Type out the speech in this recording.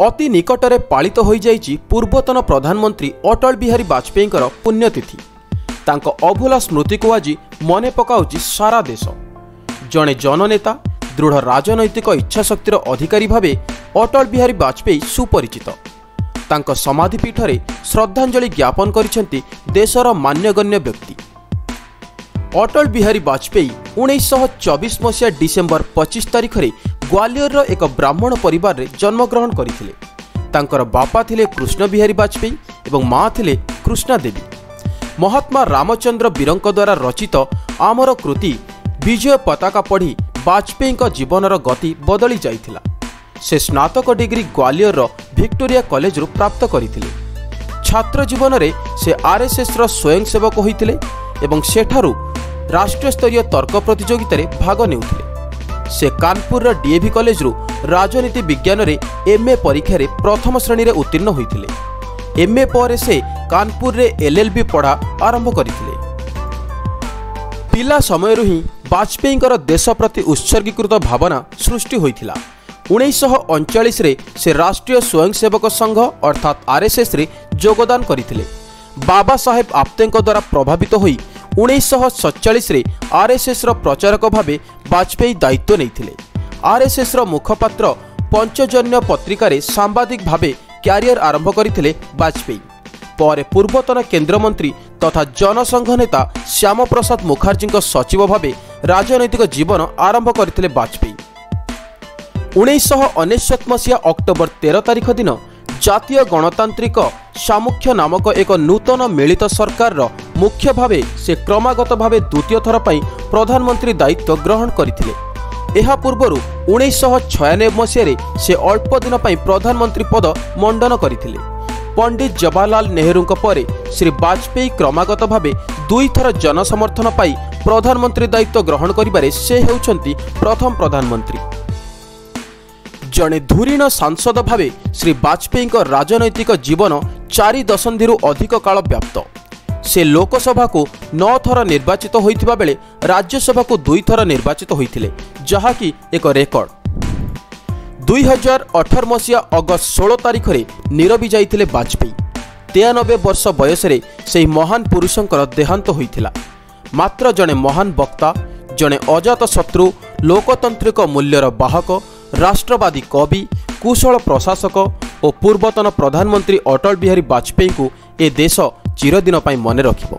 अति निकटरे पालित हो जाइछि पूर्वतन प्रधानमंत्री अटल बिहारी वाजपेयी पुण्यतिथि। तांको अभूला स्मृति को आज मने पकाउछि सारा देश। जणे जननेता दृढ़ राजनैतिक इच्छाशक्तिर अधिकारी भावे अटल बिहारी वाजपेयी सुपरिचित। तांको समाधिपीठरे श्रद्धांजलि ज्ञापन करिसेंति देशर मान्यगण्य व्यक्ति। अटल बिहारी वाजपेयी 1924 मसीहा डिसेम्बर 25 तारिख में ग्वालियर एक ब्राह्मण परिवार रे जन्मग्रहण करथिले। तांकर बापा थिले कृष्ण बिहारी वाजपेयी एवं माँ थिले कृष्णा देवी। महात्मा रामचंद्र बीरंक द्वारा रचित आमर कृति विजय पताका पढ़ी वाजपेयी जीवनर गति बदली जाइथिला। से स्नातक डिग्री ग्वालियर विक्टोरिया कॉलेज प्राप्त करथिले। छात्र जीवन रे से आरएसएस रो स्वयंसेवक होइथिले एवं सेठारु राष्ट्रीय स्तरीय तर्क प्रतियोगिता रे भाग नेउथिले। से कानपुर डीएवी कॉलेज रु राजनीति विज्ञान रे एमए परीक्षा रे प्रथम श्रेणी रे उत्तीर्ण होइथिले। एमए पर से कानपुर रे एलएलबी पढ़ा आरंभ करथिले। पिला समयरु ही वाजपेयी देश प्रति उत्सर्गीकृत भावना सृष्टि होइथिला। 1939 रे से राष्ट्रीय स्वयंसेवक संघ अर्थात आरएसएस रे योगदान करथिले। बाबा साहेब आप्तेଙ୍କ द्वारा प्रभावित होई 1947 रे आरएसएस रो प्रचारक भावे वाजपेयी दायित्व नैथिले। आरएसएस रो मुखपात्र पंचजन्य पत्रिका रे सांबादिक भावे क्यारियर आरंभ करथिले वाजपेयी। पर पूर्वतन केंद्रमंत्री तथा जनसंघ नेता श्याम प्रसाद मुखर्जी सचिव भावे राजनैतिक जीवन आरंभ करथिले वाजपेयी। 1999 मसीहा अक्टोबर 13 तारिख दिन जातीय गणतांत्रिक सामुख्य नामक एक नूतन मिलित सरकार मुख्य भावे से क्रमागत भावे द्वितीय थर पर प्रधानमंत्री दायित्व ग्रहण करथिले। एहा पूर्वरु 1996 मसीहा से अल्प दिन पर प्रधानमंत्री पद मंडन करथिले। पंडित जवाहरलाल नेहरू पर श्री वाजपेयी क्रमागत भावे दुई थर जनसमर्थन पाई प्रधानमंत्री दायित्व ग्रहण करिबारे से हेउछंती प्रथम प्रधानमंत्री। जड़े धुरीण सांसद भावे श्री वाजपेयी राजनैतिक जीवन 4 दशंधि अधिक काल व्याप्त। से लोकसभा को 9 थर निर्वाचित होइथिबा बेले राज्यसभा को 2 थर निर्वाचित होइथिले, जहाकी एक रेकर्ड। 2018 मसीहा अगस्त 16 तारिख में निरबी जाइथिले वाजपेयी। 93 वर्ष बयस रे से महान पुरुषंकर देहांत होइथिला। मात्र जड़े महान वक्ता, जड़े अजात शत्रु, लोकतांत्रिक मूल्यर बाहक, राष्ट्रवादी कवि, कुशल प्रशासक और पूर्वतन प्रधानमंत्री अटल बिहारी वाजपेयी को ए देश चिरदिन मने रखिबो।